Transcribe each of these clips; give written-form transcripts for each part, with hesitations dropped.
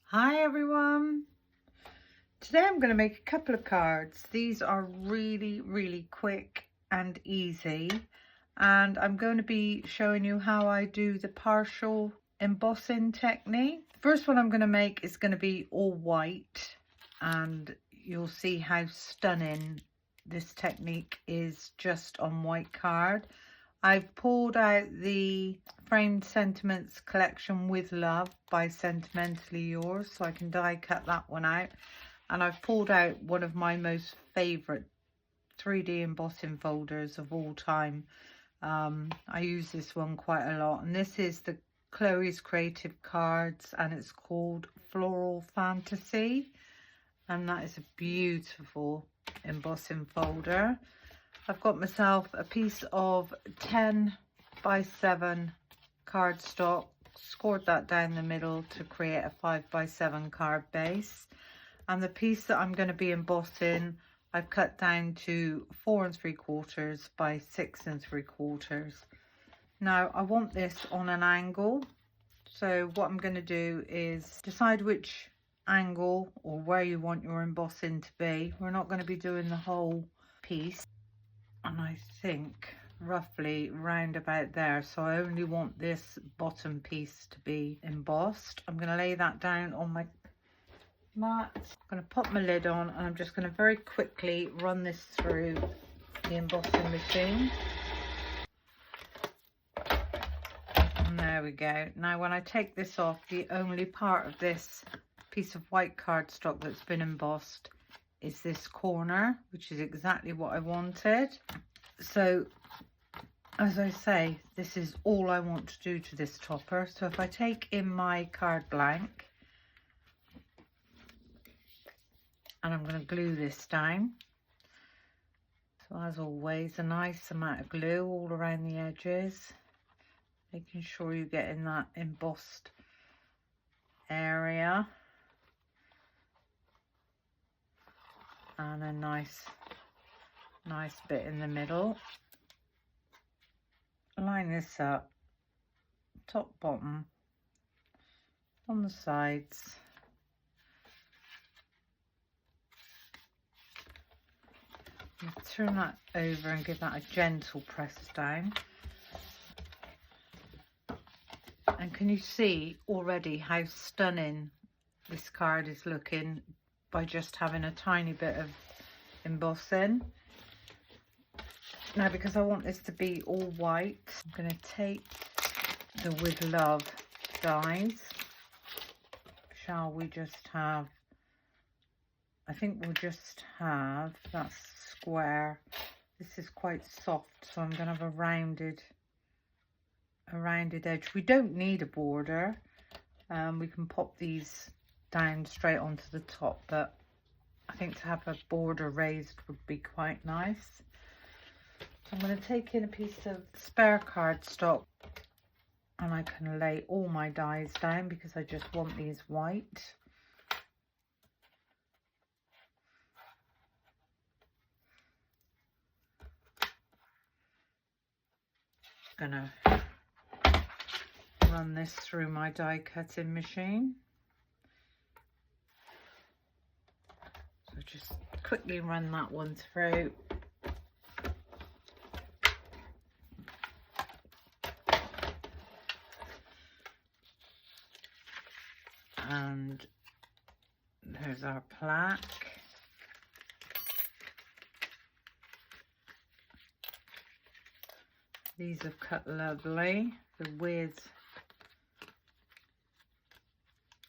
Hi everyone! Today I'm going to make a couple of cards. These are really quick and easy, and I'm going to be showing you how I do the partial embossing technique. First one I'm going to make is going to be all white, and you'll see how stunning this technique is just on white card. I've pulled out the Framed Sentiments collection with Love by Sentimentally Yours, so I can die cut that one out. And I've pulled out one of my most favourite 3D embossing folders of all time. I use this one quite a lot, and this is the Chloe's Creative Cards, and it's called Floral Fantasy, and that is a beautiful embossing folder. I've got myself a piece of 10 by 7 cardstock, scored that down the middle to create a 5 by 7 card base. And the piece that I'm going to be embossing, I've cut down to 4 3/4 by 6 3/4. Now I want this on an angle, so what I'm going to do is decide which angle or where you want your embossing to be. We're not going to be doing the whole piece. And I think roughly round about there, so I only want this bottom piece to be embossed. I'm going to lay that down on my mat. I'm going to pop my lid on, and I'm just going to very quickly run this through the embossing machine. And there we go. Now when I take this off, the only part of this piece of white cardstock that's been embossed is this corner, which is exactly what I wanted. So as I say, this is all I want to do to this topper. So if I take in my card blank, and I'm going to glue this down. So as always, a nice amount of glue all around the edges, making sure you get in that embossed area. And a nice bit in the middle. Line this up, top, bottom, on the sides. Turn that over and give that a gentle press down. And can you see already how stunning this card is looking by just having a tiny bit of embossing? Now, because I want this to be all white, I'm going to take the With Love dies. Shall we just have, I think we'll just have that square. This is quite soft, so I'm going to have a rounded edge. We don't need a border. We can pop these down straight onto the top, but I think to have a border raised would be quite nice. So I'm going to take in a piece of spare cardstock, and I can lay all my dies down because I just want these white. Gonna run this through my die cutting machine. So just quickly run that one through. And there's our plaque. These have cut lovely. The width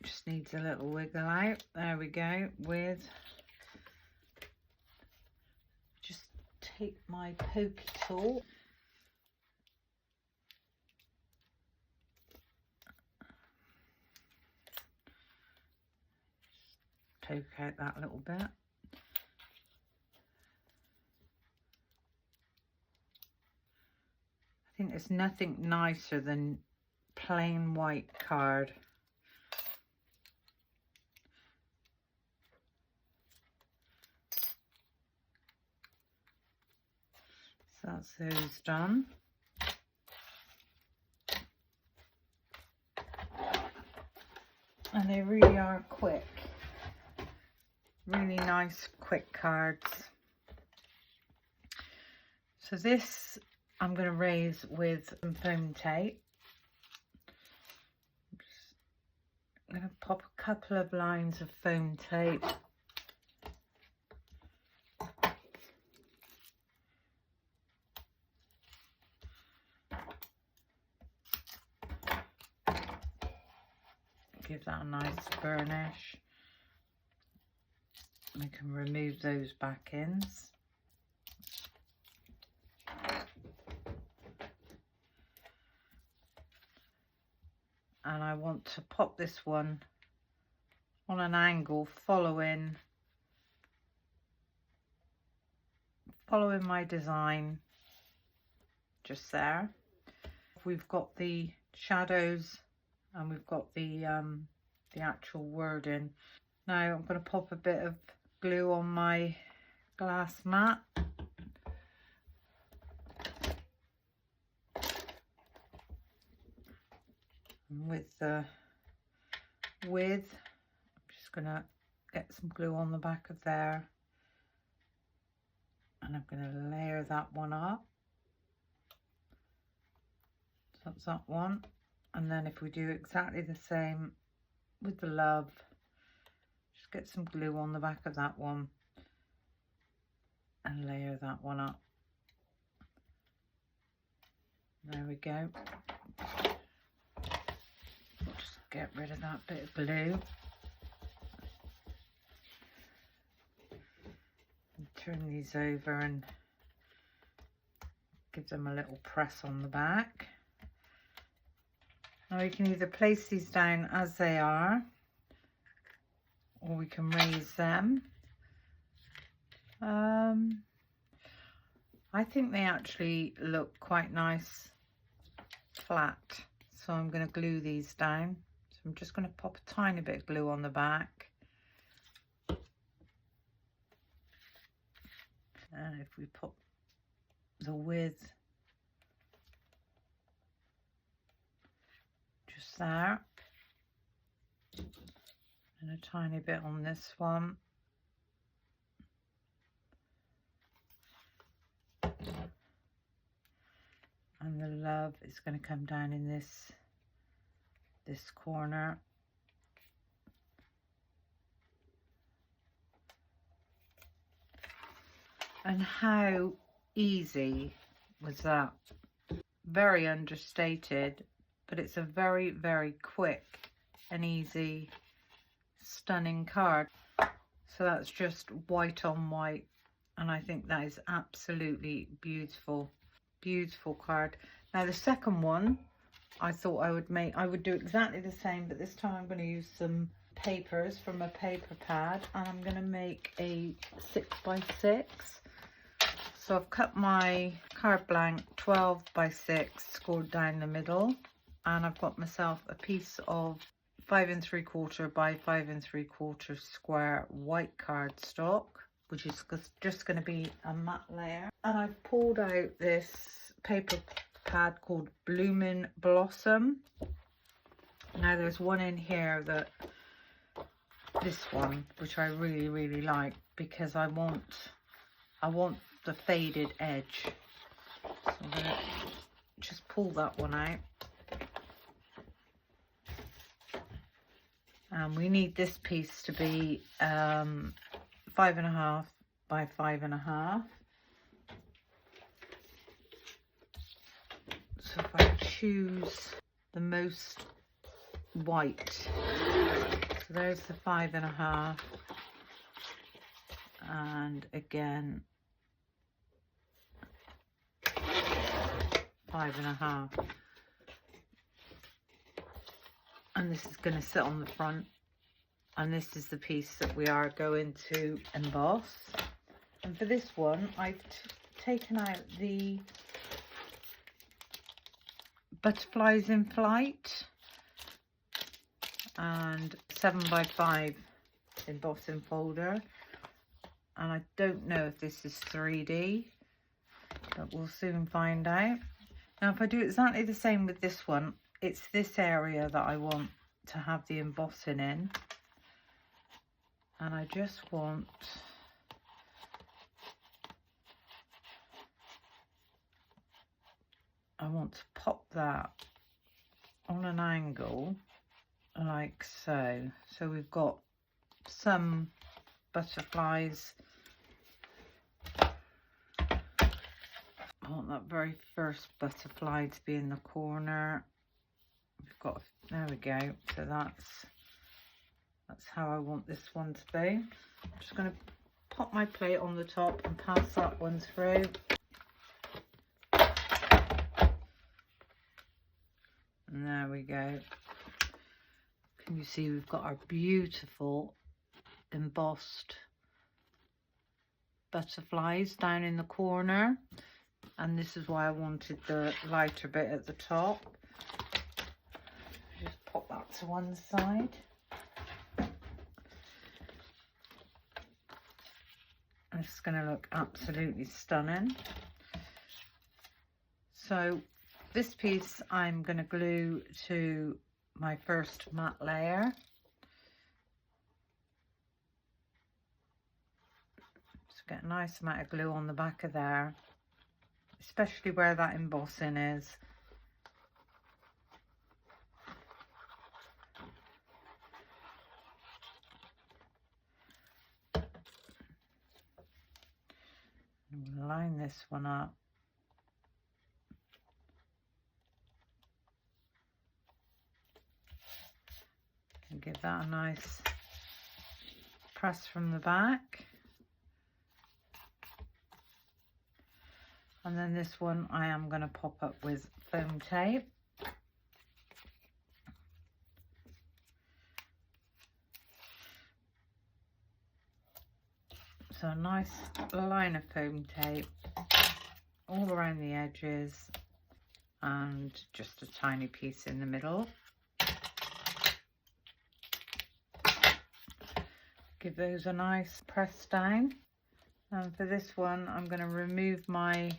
just needs a little wiggle out. There we go. With just take my pokey tool. Poke out that little bit. I think there's nothing nicer than plain white card. So that's those done. and they really are quick. Really nice quick cards. So this I'm going to raise with some foam tape. I'm going to pop a couple of lines of foam tape. Give that a nice burnish. We can remove those back ends. And I want to pop this one on an angle following my design just there. We've got the shadows and we've got the actual wording. Now I'm going to pop a bit of glue on my glass mat. And with the width, I'm just going to get some glue on the back of there. And I'm going to layer that one up. So that's that one. And then if we do exactly the same with the love, just get some glue on the back of that one and layer that one up. There we go. Just get rid of that bit of glue. And turn these over and give them a little press on the back. Now we can either place these down as they are, or we can raise them. I think they actually look quite nice flat, so I'm going to glue these down. So I'm just going to pop a tiny bit of glue on the back. And if we put the width just there, and a tiny bit on this one. And the love is going to come down in this corner. And how easy was that? Very understated, but it's a very, very quick and easy, stunning card. So that's just white on white, and I think that is absolutely beautiful. Beautiful card. Now the second one, I thought I would do exactly the same, but this time I'm going to use some papers from a paper pad, and I'm going to make a 6x6. So I've cut my card blank 12 by 6, scored down the middle, and I've got myself a piece of 5 3/4 by 5 3/4 square white cardstock, which is just going to be a matte layer. And I've pulled out this paper pad called Bloomin' Blossom. Now there's one in here this one, which I really, really like, because I want the faded edge. So I'm going to just pull that one out. And we need this piece to be 5.5 by 5.5. So if I choose the most white, so there's the 5.5, and again 5.5, and this is going to sit on the front, and this is the piece that we are going to emboss. And for this one, I've taken out the Butterflies in Flight and 7x5 embossing folder, and I don't know if this is 3D, but we'll soon find out. Now if I do exactly the same with this one, it's this area that I want to have the embossing in, and I just want to pop that on an angle like so. So we've got some butterflies. I want that very first butterfly to be in the corner. We've got, there we go. So that's how I want this one to be. I'm just going to pop my plate on the top and pass that one through. And there we go. Can you see we've got our beautiful embossed butterflies down in the corner, and this is why I wanted the lighter bit at the top. Just pop that to one side. It's going to look absolutely stunning. So this piece I'm going to glue to my first matte layer. Just get a nice amount of glue on the back of there, especially where that embossing is. And line this one up. And give that a nice press from the back. And then this one I am going to pop up with foam tape. So a nice line of foam tape all around the edges and just a tiny piece in the middle. Give those a nice press down. And for this one, I'm going to remove my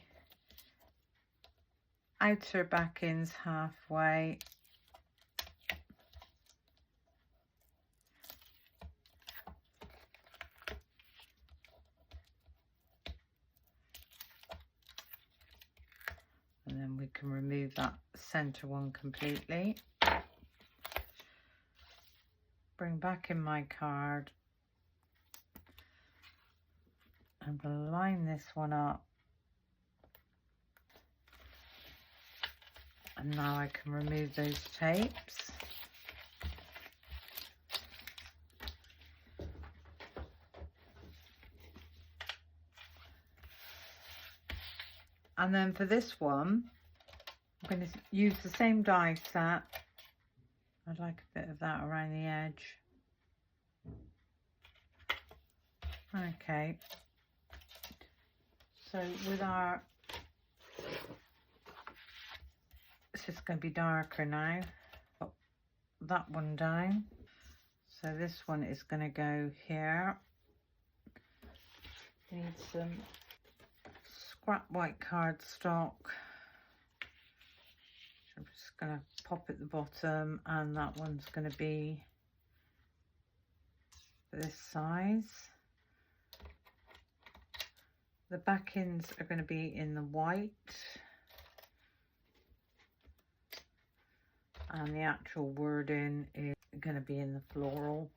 outer backings halfway. And then we can remove that center one completely. Bring back in my card and line this one up. And now I can remove those tapes. And then for this one, I'm going to use the same die set. I'd like a bit of that around the edge. Okay. So with our, this is going to be darker now. Put that one down. So this one is going to go here. Need some scrap white cardstock. I'm just going to pop at the bottom, and that one's going to be this size. The backings are going to be in the white, and the actual wording is going to be in the floral.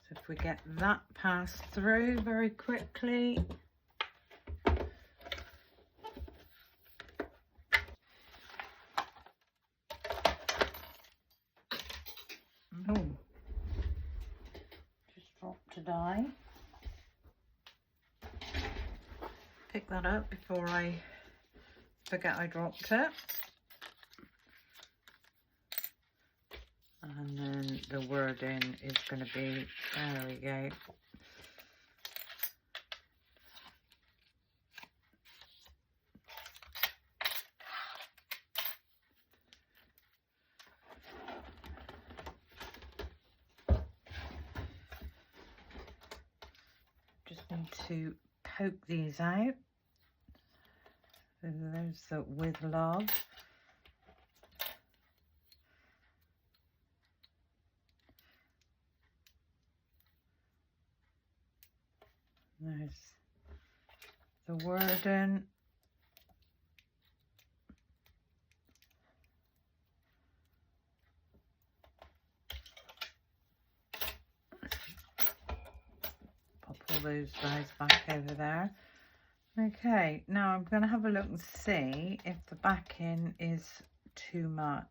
So if we get that passed through very quickly. Oh, just dropped a die. Pick that up before I forget I dropped it. And then the wording is going to be, there we go. Just need to poke these out So there's the with love. There's the wording. Pop all those guys back over there. Okay, now I'm going to have a look and see if the backing is too much,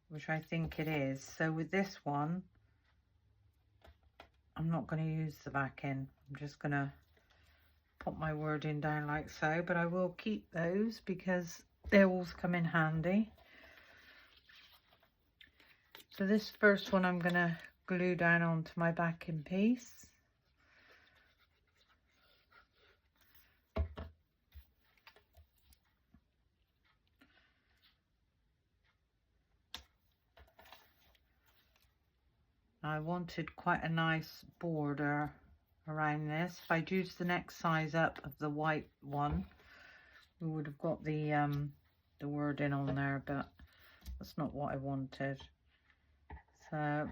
which I think it is. So with this one, I'm not going to use the backing. I'm just going to put my wording down like so, but I will keep those because they always come in handy. So this first one I'm going to glue down onto my backing piece. I wanted quite a nice border around this. If I'd used the next size up of the white one, we would have got the wording on there, but that's not what I wanted. So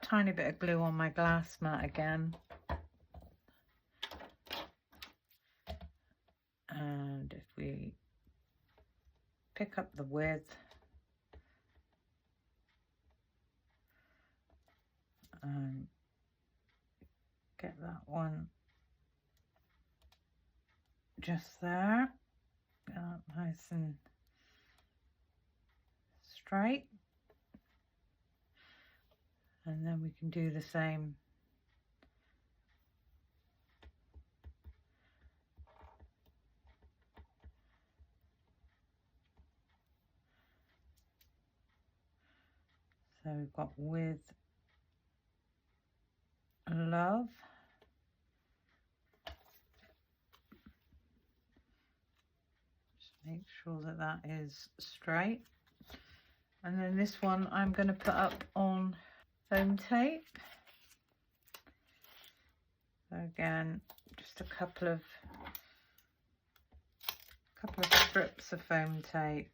tiny bit of glue on my glass mat again, and if we pick up the width and get that one just there, get that nice and straight, and then we can do the same so we've got with love. Just make sure that that is straight. And then this one I'm going to put up on foam tape. So again, just a couple of strips of foam tape.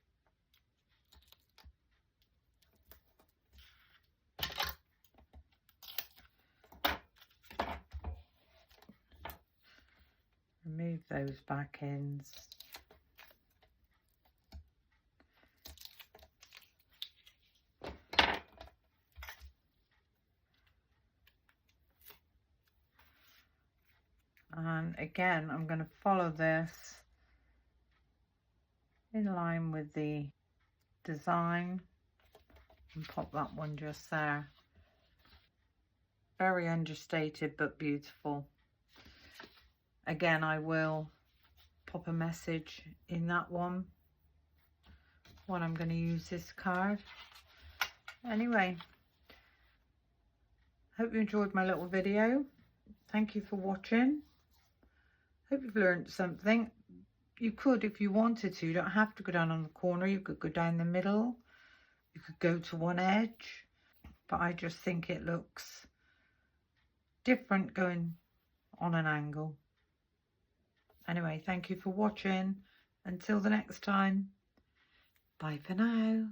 Remove those back ends. And again, I'm going to follow this in line with the design and pop that one just there. Very understated but beautiful. Again, I will pop a message in that one when I'm going to use this card. Anyway, hope you enjoyed my little video. Thank you for watching. Hope you've learned something. You could, if you wanted to, you don't have to go down on the corner. You could go down the middle. You could go to one edge. But I just think it looks different going on an angle. Anyway, thank you for watching. Until the next time, bye for now.